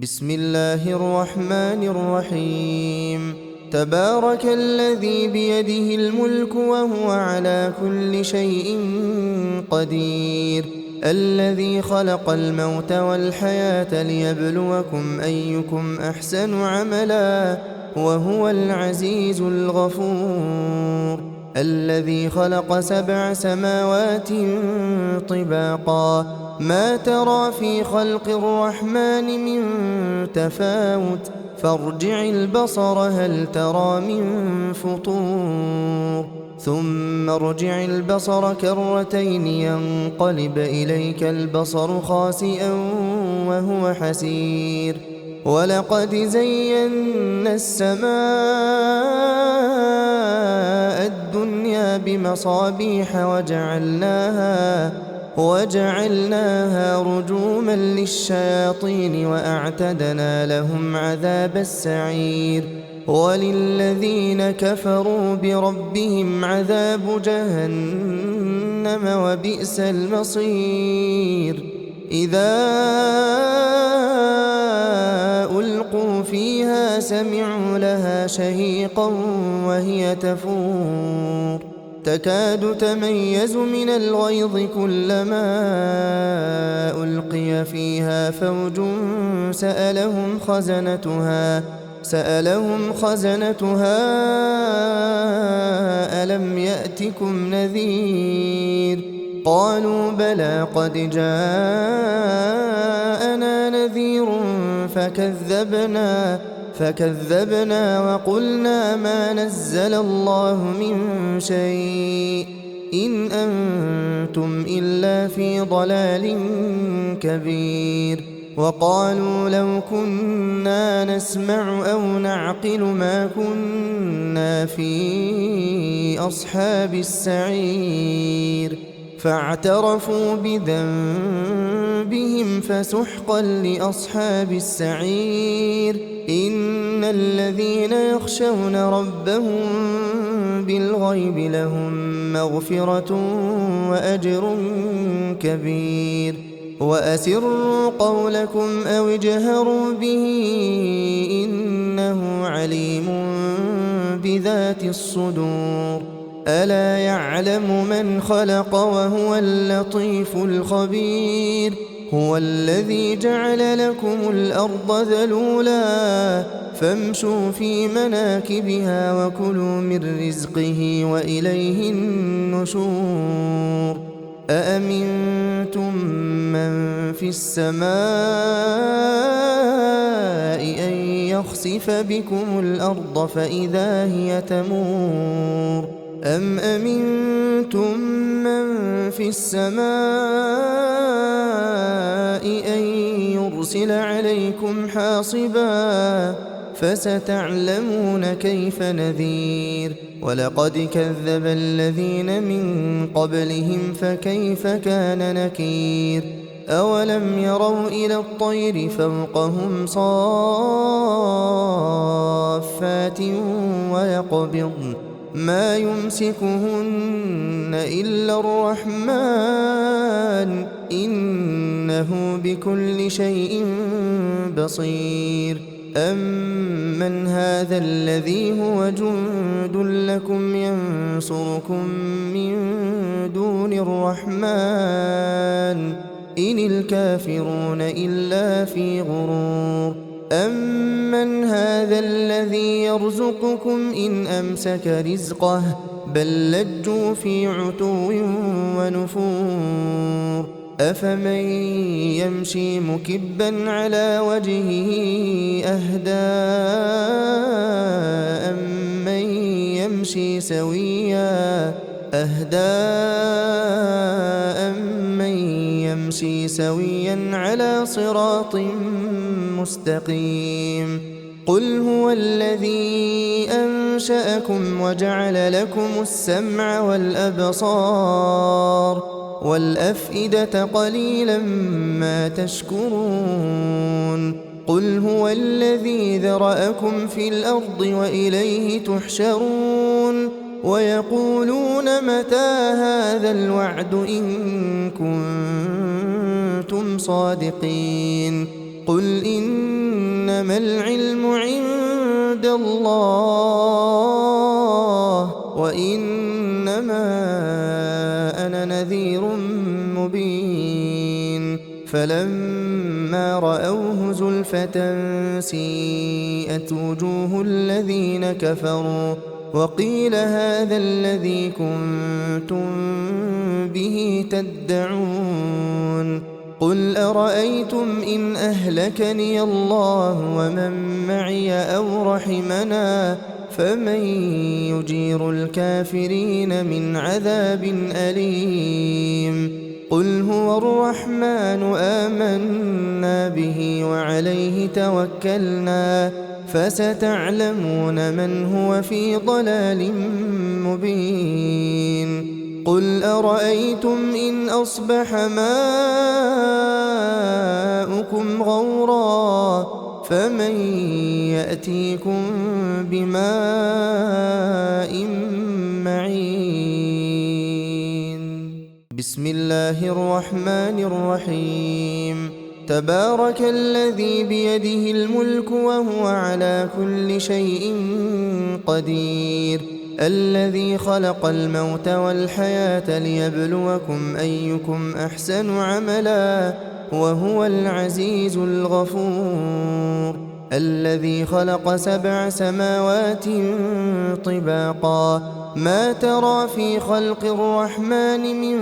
بسم الله الرحمن الرحيم. تبارك الذي بيده الملك وهو على كل شيء قدير، الذي خلق الموت والحياة ليبلوكم أيكم أحسن عملا وهو العزيز الغفور. الذي خلق 7 سماوات طباقا، ما ترى في خلق الرحمن من تفاوت، فارجع البصر هل ترى من فطور، ثم ارجع البصر كرتين ينقلب إليك البصر خاسئا وهو حسير. ولقد زينا السماء الدنيا بمصابيح وجعلناها رجوما للشياطين وأعتدنا لهم عذاب السعير. وللذين كفروا بربهم عذاب جهنم وبئس المصير. إذا ألقوا فيها سمعوا لها شهيقا وهي تفور، تكاد تميز من الغيظ كلما ألقي فيها فوج سألهم خزنتها ألم يأتكم نذير؟ قالوا بلى قد جاءنا نذير فكذبنا وقلنا ما نزل الله من شيء إن أنتم إلا في ضلال كبير. وقالوا لو كنا نسمع أو نعقل ما كنا في أصحاب السعير. فاعترفوا بذنبهم فسحقا لأصحاب السعير. إن الذين يخشون ربهم بالغيب لهم مغفرة وأجر كبير. وأسروا قولكم أو اجهروا به إنه عليم بذات الصدور. ألا يعلم من خلق وهو اللطيف الخبير. هو الذي جعل لكم الأرض ذلولا فامشوا في مناكبها وكلوا من رزقه وإليه النشور. أأمنتم من في السماء أن يخسف بكم الأرض فإذا هي تمور، أم أمنتم من في السماء أن يرسل عليكم حاصبا فستعلمون كيف نذير. ولقد كذب الذين من قبلهم فكيف كان نكير. أولم يروا إلى الطير فوقهم صافات ويقبضن ما يمسكهن إلا الرحمن إنه بكل شيء بصير. أمن هذا الذي هو جند لكم ينصركم من دون الرحمن إن الكافرون إلا في غرور. أمن هذا الذي يرزقكم إن أمسك رزقه بل لجوا في عتو ونفور. أفمن يمشي مكبا على وجهه أهدى أمن يمشي سويا على صراط مستقيم. قل هو الذي أنشأكم وجعل لكم السمع والأبصار والأفئدة قليلا ما تشكرون. قل هو الذي ذرأكم في الأرض وإليه تحشرون. ويقولون متى هذا الوعد إن كنتم صادقين. قل إن إنما العلم عند الله وإنما أنا نذير مبين فلما رأوه زلفة سيئت وجوه الذين كفروا وقيل هذا الذي كنتم به تدعون قل أرأيتم إن أهلكني الله ومن معي أو رحمنا فمن يجير الكافرين من عذاب أليم قل هو الرحمن آمنا به وعليه توكلنا فستعلمون من هو في ضلال مبين قل أرأيتم إن أصبح ماؤكم غورا فمن يأتيكم بماء معين بسم الله الرحمن الرحيم تبارك الذي بيده الملك وهو على كل شيء قدير الذي خلق الموت والحياة ليبلوكم أيكم أحسن عملا وهو العزيز الغفور الذي خلق 7 سماوات طباقا ما ترى في خلق الرحمن من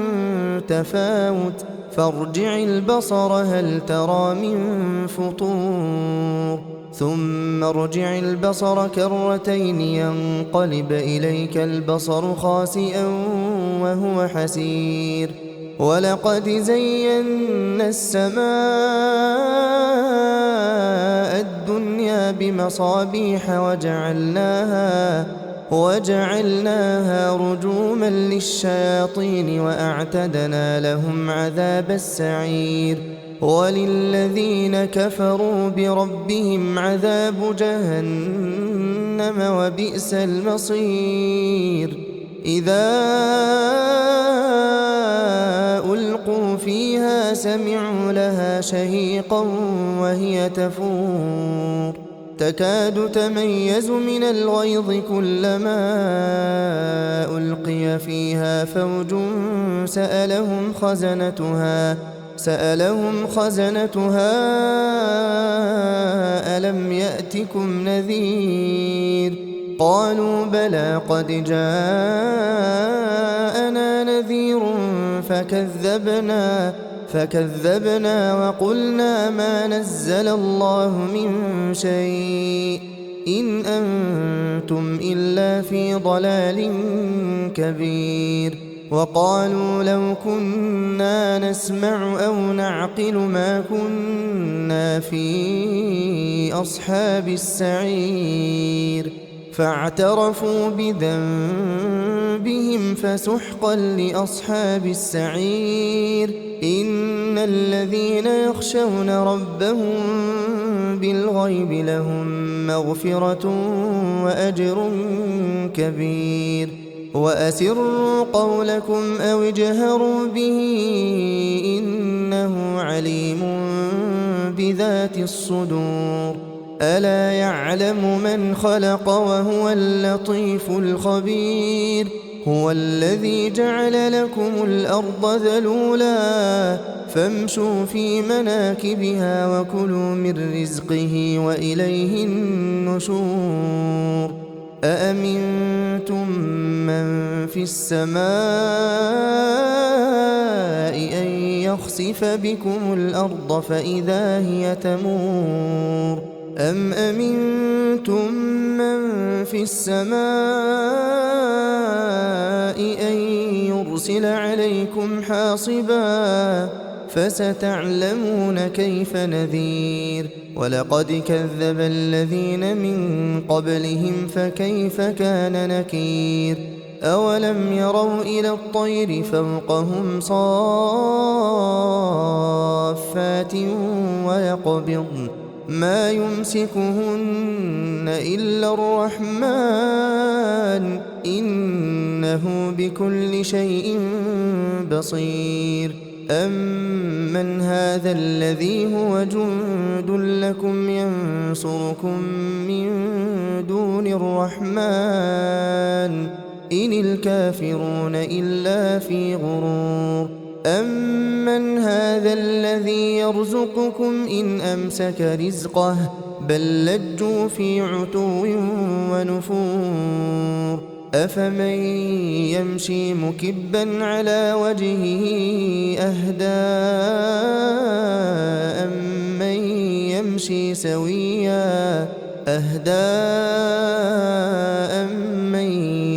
تفاوت فارجع البصر هل ترى من فطور ثم ارجع البصر كرتين ينقلب إليك البصر خاسئا وهو حسير ولقد زينا السماء الدنيا بمصابيح وجعلناها رجوما للشياطين وأعتدنا لهم عذاب السعير وللذين كفروا بربهم عذاب جهنم وبئس المصير إذا ألقوا فيها سمعوا لها شهيقا وهي تفور تكاد تميز من الغيظ كلما ألقي فيها فوج سألهم خزنتها ألم يأتكم نذير قالوا بلى قد جاءنا نذير فكذبنا وقلنا ما نزل الله من شيء إن أنتم إلا في ضلال كبير وقالوا لو كنا نسمع أو نعقل ما كنا في أصحاب السعير فاعترفوا بذنبهم فسحقا لأصحاب السعير إن الذين يخشون ربهم بالغيب لهم مغفرة وأجر كبير وأسروا قولكم أو اجهروا به إنه عليم بذات الصدور ألا يعلم من خلق وهو اللطيف الخبير هو الذي جعل لكم الأرض ذلولا فامشوا في مناكبها وكلوا من رزقه وإليه النشور أأمنتم من في السماء أن يخسف بكم الأرض فإذا هي تمور أم أمنتم من في السماء أن يرسل عليكم حاصبا فستعلمون كيف نذير ولقد كذب الذين من قبلهم فكيف كان نكير أولم يروا إلى الطير فوقهم صافات ويقبضن ما يمسكهن إلا الرحمن إنه بكل شيء بصير أَمَّنْ هَذَا الَّذِي هُوَ جُندٌ لَّكُمْ يَنصُرُكُم مِّن دُونِ الرَّحْمَٰنِ إِنِ الْكَافِرُونَ إِلَّا فِي غُرُورٍ أَمَّنْ هَذَا الَّذِي يَرْزُقُكُمْ إِنْ أَمْسَكَ رِزْقَهُ بَل لَّجُّوا فِي عُتُوٍّ وَنُفُورٍ أَفَمَن يَمْشِي مُكِبًّا عَلَىٰ وَجْهِهِ أَهْدَىٰ أَمَّن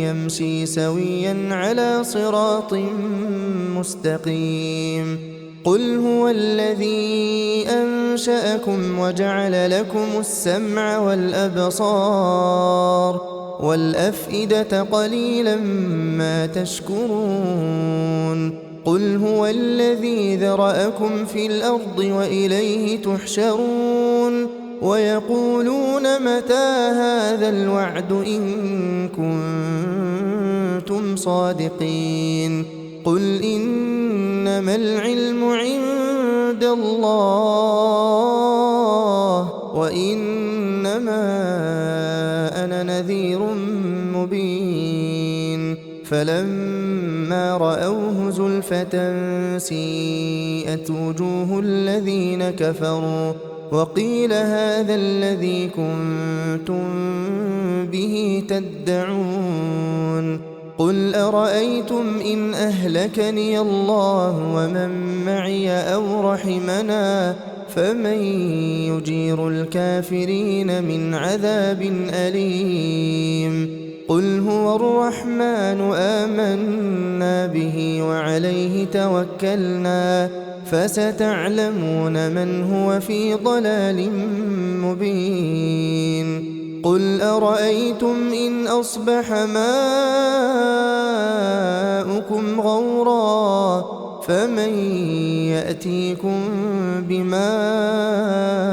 يَمْشِي سَوِيًّا عَلَىٰ صِرَاطٍ مُّسْتَقِيمٍ قُلْ هُوَ الَّذِي أَنشَأَكُمْ وَجَعَلَ لَكُمُ السَّمْعَ وَالْأَبْصَارَ وَالْأَفْئِدَةَ قَلِيلًا مَّا تَشْكُرُونَ قُلْ هُوَ الَّذِي ذَرَأَكُمْ فِي الْأَرْضِ وَإِلَيْهِ تُحْشَرُونَ وَيَقُولُونَ مَتَىٰ هَٰذَا الْوَعْدُ إِن كُنتُمْ صَادِقِينَ قُلْ إِنَّمَا الْعِلْمُ عِندَ اللَّهِ وَإِنَّمَا أَنَا نَذِيرٌ مُّبِينٌ فَلَمَّا رَأَوْهُ زُلْفَةً سِيئَتْ وُجُوهُ الَّذِينَ كَفَرُوا وَقِيلَ هَٰذَا الَّذِي كُنتُم بِهِ تَدَّعُونَ قُلْ أَرَأَيْتُمْ إِنْ أَهْلَكَنِيَ اللَّهُ وَمَن مَّعِيَ أَوْ رَحِمَنَا فَمَن يُجِيرُ الْكَافِرِينَ مِنْ عَذَابٍ أَلِيمٍ قُلْ هُوَ الرَّحْمَٰنُ آمَنَّا بِهِ وَعَلَيْهِ تَوَكَّلْنَا فَسَتَعْلَمُونَ مَنْ هُوَ فِي ضَلَالٍ مُّبِينٍ قُلْ أَرَأَيْتُمْ إِنْ أَصْبَحَ مَاؤُكُمْ غَوْرًا فَمَن يَأْتِيكُم بِمَاءٍ